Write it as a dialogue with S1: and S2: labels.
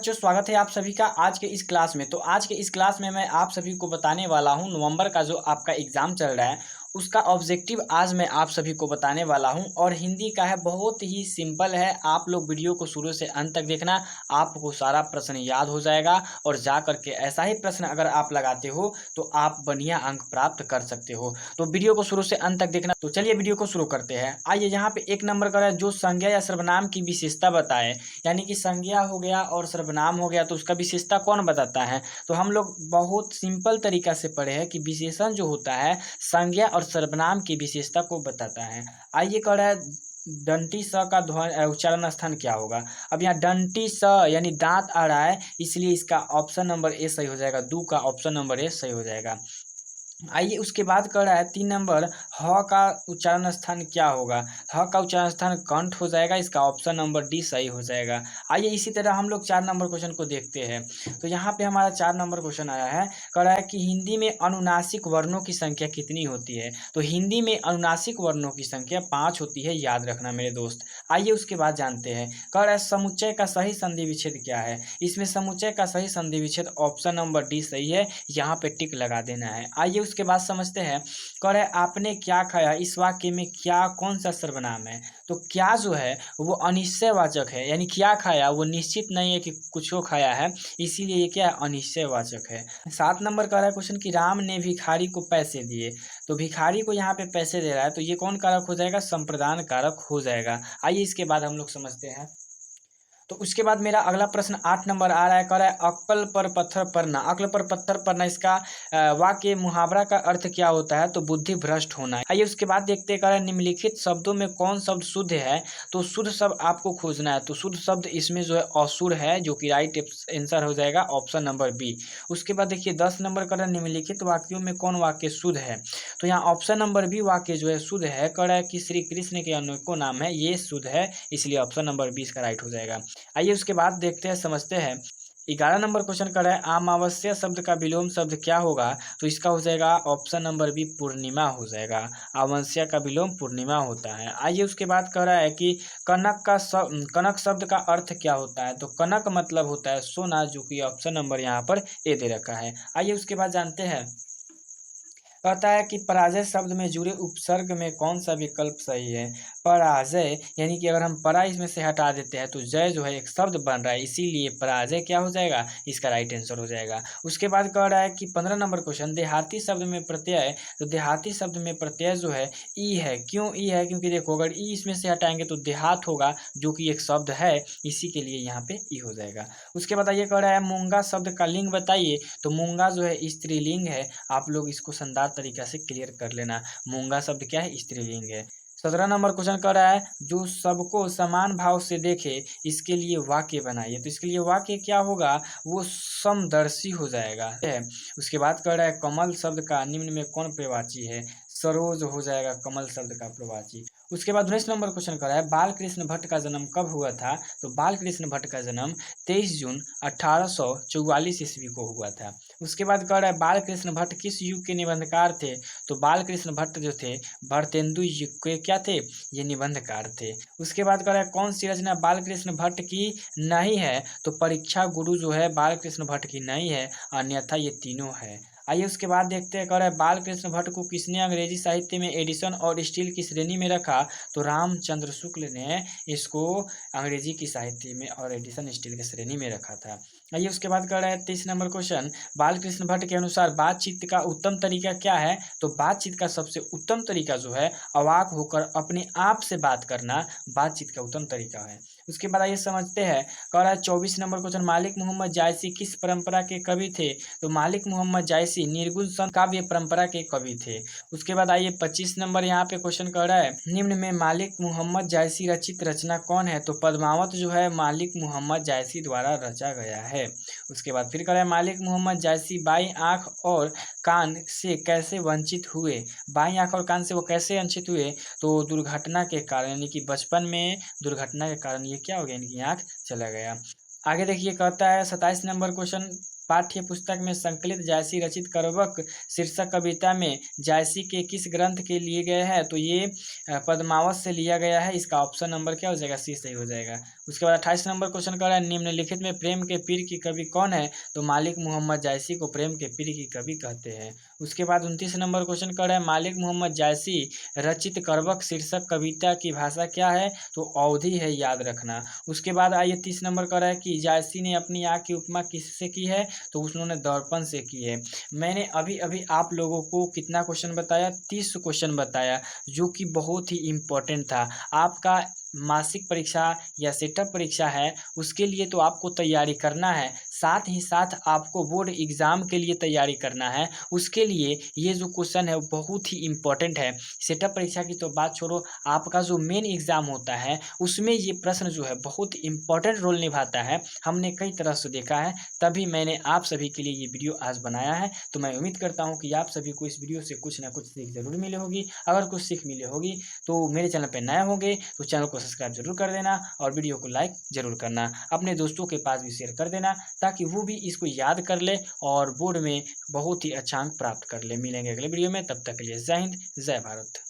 S1: बच्चों, स्वागत है आप सभी का आज के इस क्लास में। तो आज के इस क्लास में मैं आप सभी को बताने वाला हूं नवंबर का जो आपका एग्ज़ाम चल रहा है उसका ऑब्जेक्टिव आज मैं आप सभी को बताने वाला हूं। और हिंदी का है, बहुत ही सिंपल है। आप लोग वीडियो को शुरू से अंत तक देखना, आपको सारा प्रश्न याद हो जाएगा और जा करके ऐसा ही प्रश्न अगर आप लगाते हो तो आप बढ़िया अंक प्राप्त कर सकते हो। तो वीडियो को शुरू से अंत तक देखना। तो चलिए वीडियो को शुरू करते हैं। आइए, यहाँ पे एक नंबर का है जो संज्ञा या सर्वनाम की विशेषता बताए, यानी कि संज्ञा हो गया और सर्वनाम हो गया तो उसका विशेषता कौन बताता है। तो हम लोग बहुत सिंपल तरीका से पढ़े हैं कि विशेषण जो होता है संज्ञा और सर्वनाम की विशेषता को बताता है। आइए, कह रहा है दंती स का उच्चारण स्थान क्या होगा। अब यहाँ दंती स यानी दांत आ रहा है, इसलिए इसका ऑप्शन नंबर ए सही हो जाएगा। दू का ऑप्शन नंबर ए सही हो जाएगा। आइए, उसके बाद कर रहा है 3 नंबर, ह का उच्चारण स्थान क्या होगा। ह का उच्चारण स्थान कंठ हो जाएगा, इसका ऑप्शन नंबर डी सही हो जाएगा। आइए, इसी तरह हम लोग 4 नंबर क्वेश्चन को देखते हैं। तो यहाँ पे हमारा 4 नंबर क्वेश्चन आया है, कह रहा है कि हिंदी में अनुनासिक वर्णों की संख्या कितनी होती है। तो हिंदी में अनुनासिक वर्णों की संख्या 5 होती है, याद रखना मेरे दोस्त। आइए उसके बाद जानते हैं। कह रहा है समुच्चय का सही संधि विच्छेद क्या है। इसमें समुच्चय का सही संधि विच्छेद ऑप्शन नंबर डी सही है, यहाँ पे टिक लगा देना है। आइए उसके बाद समझते हैं। कह रहे आपने क्या खाया, इस वाक्य में क्या कौन सा सर्वनाम है। तो क्या जो है वो अनिश्चयवाचक है, यानी क्या खाया वो निश्चित नहीं है कि कुछ खाया है, इसीलिए ये क्या है, अनिश्चयवाचक है। 7 नंबर कह रहा है क्वेश्चन कि राम ने भिखारी को पैसे दिए। तो भिखारी को यहाँ पे पैसे दे रहा है, तो ये कौन कारक हो जाएगा, संप्रदान कारक हो जाएगा। आइए इसके बाद हम लोग समझते हैं। तो उसके बाद मेरा अगला प्रश्न 8 नंबर आ रहा है, कह रहा है अक्ल पर पत्थर पड़ना। अक्ल पर पत्थर पड़ना, इसका वाक्य मुहावरा का अर्थ क्या होता है। तो बुद्धि भ्रष्ट होना है। आइए उसके बाद देखते हैं, कह रहा है निम्नलिखित शब्दों में कौन शब्द शुद्ध है। तो शुद्ध शब्द आपको खोजना है। तो शुद्ध शब्द इसमें जो है असुर है, जो कि राइट आंसर हो जाएगा, ऑप्शन नंबर बी। उसके बाद देखिए 10 नंबर कह रहा है निम्नलिखित वाक्यों में कौन वाक्य शुद्ध है। तो यहाँ ऑप्शन नंबर बी वाक्य जो है शुद्ध है। कह रहा है कि श्री कृष्ण के अनेकों नाम है, ये शुद्ध है, इसलिए ऑप्शन नंबर 20 का राइट हो जाएगा। आइए उसके बाद देखते हैं, समझते हैं। 11 नंबर क्वेश्चन कर रहा है अमावस्या शब्द का विलोम शब्द क्या होगा। तो इसका हो जाएगा ऑप्शन नंबर बी, पूर्णिमा हो जाएगा। अमावस्या का विलोम पूर्णिमा होता है। आइए उसके बाद कह रहा है कि कनक शब्द का अर्थ क्या होता है। तो कनक मतलब होता है सोना, जो कि ऑप्शन नंबर यहाँ पर ए दे रखा है। आइए उसके बाद जानते हैं। कहता है कि पराजय शब्द में जुड़े उपसर्ग में कौन सा विकल्प सही है। पराजय यानी कि अगर हम परा इसमें से हटा देते हैं तो जय जो है एक शब्द बन रहा है, इसीलिए पराजय क्या हो जाएगा, इसका राइट आंसर हो जाएगा। उसके बाद कह रहा है कि 15 नंबर क्वेश्चन देहाती शब्द में प्रत्यय। तो देहाती शब्द में प्रत्यय जो है ई है। क्यों ई है, क्योंकि देखो अगर ई इसमें से हटाएंगे तो देहात होगा, जो कि एक शब्द है, इसी के लिए यहाँ पे ई हो जाएगा। उसके बाद ये कह रहा है मूंगा शब्द का लिंग बताइए। तो मूंगा जो है स्त्रीलिंग है, आप लोग इसको शानदार तरीका से क्लियर कर लेना। मूंगा शब्द क्या है, स्त्रीलिंग है। 17 नंबर क्वेश्चन कर रहा है जो सबको समान भाव से देखे, इसके लिए वाक्य बनाइए। तो इसके लिए वाक्य क्या होगा, वो समदर्शी हो जाएगा है। उसके बाद कर रहा है कमल शब्द का निम्न में कौन प्रवाची है। सरोज हो जाएगा कमल शब्द का प्रवाची। उसके बाद 19 नंबर क्वेश्चन कर रहा है बाल कृष्ण भट्ट का जन्म कब हुआ था। तो बाल कृष्ण भट्ट का जन्म 23 जून 1844 ईस्वी को हुआ था। उसके बाद कह रहा है बाल कृष्ण भट्ट किस युग के निबंधकार थे। तो बाल कृष्ण भट्ट जो थे भारतेंदु युग के क्या थे, ये निबंधकार थे। उसके बाद कह रहा है कौन सी रचना बाल कृष्ण भट्ट की नहीं है। तो परीक्षा गुरु जो है बाल कृष्ण भट्ट की नहीं है, अन्यथा ये तीनों है। आइए उसके बाद देखते हैं, कह रहा है बाल कृष्ण भट्ट को किसने अंग्रेजी साहित्य में एडिशन और स्टील की श्रेणी में रखा। तो रामचंद्र शुक्ल ने इसको अंग्रेजी की साहित्य में और एडिशन स्टील की श्रेणी में रखा था। आइए उसके बाद कह रहा है 23 नंबर क्वेश्चन बाल कृष्ण भट्ट के अनुसार बातचीत का उत्तम तरीका क्या है। तो बातचीत का सबसे उत्तम तरीका जो है अवाक होकर अपने आप से बात करना, बातचीत का उत्तम तरीका है। उसके बाद आइए समझते हैं। कह रहा है 24 नंबर क्वेश्चन मालिक मोहम्मद जायसी किस परंपरा के कवि थे। तो मालिक मोहम्मद जायसी निर्गुण संत काव्य परंपरा के कवि थे। उसके बाद आइए 25 नंबर यहाँ पे क्वेश्चन कर रहा है निम्न में मालिक मोहम्मद जायसी रचित रचना कौन है। तो पद्मावत जो है मालिक मोहम्मद जायसी द्वारा रचा गया है। उसके बाद फिर कह रहा है मालिक मोहम्मद जायसी बाई आंख और कान से कैसे वंचित हुए। बाई आंख और कान से वो कैसे वंचित हुए। तो दुर्घटना के कारण, यानी कि बचपन में दुर्घटना के कारण ये क्या हो गया, इनकी आंख चला गया। आगे देखिए कहता है 27 नंबर क्वेश्चन पाठ्य पुस्तक में संकलित जायसी रचित करवक शीर्षक कविता में जायसी के किस ग्रंथ के लिए गए हैं? तो ये पद्मावत से लिया गया है। इसका ऑप्शन नंबर क्या हो जाएगा? सी सही हो जाएगा। उसके बाद 28 नंबर क्वेश्चन कर रहा है, निम्नलिखित में प्रेम के पीर की कवि कौन है? तो मालिक मोहम्मद जायसी को प्रेम के पीर की कवि कहते हैं। उसके बाद 29 नंबर क्वेश्चन कर रहा है, मालिक मोहम्मद जायसी रचित करवक शीर्षक कविता की भाषा क्या है? तो अवधी है, याद रखना। उसके बाद आइए 30 नंबर कर रहा है कि जायसी ने अपनी आँख की उपमा किससे की है? तो उन्होंने दर्पण से की है। मैंने अभी अभी आप लोगों को कितना क्वेश्चन बताया? 30 क्वेश्चन बताया, जो कि बहुत ही इम्पोर्टेंट था। आपका मासिक परीक्षा या सेटअप परीक्षा है, उसके लिए तो आपको तैयारी करना है, साथ ही साथ आपको बोर्ड एग्ज़ाम के लिए तैयारी करना है। उसके लिए ये जो क्वेश्चन है वो बहुत ही इम्पोर्टेंट है। सेटअप परीक्षा की तो बात छोड़ो, आपका जो मेन एग्ज़ाम होता है उसमें ये प्रश्न जो है बहुत इम्पोर्टेंट रोल निभाता है। हमने कई तरह से देखा है, तभी मैंने आप सभी के लिए ये वीडियो आज बनाया है। तो मैं उम्मीद करता हूँ कि आप सभी को इस वीडियो से कुछ ना कुछ सीख ज़रूर मिली होगी। अगर कुछ सीख मिली होगी तो मेरे चैनल पे नए होंगे तो चैनल को सब्सक्राइब ज़रूर कर देना और वीडियो को लाइक ज़रूर करना। अपने दोस्तों के पास भी शेयर कर देना ताकि वो भी इसको याद कर ले और बोर्ड में बहुत ही अच्छा अंक प्राप्त कर ले। मिलेंगे अगले वीडियो में, तब तक के लिए जय हिंद, जय भारत।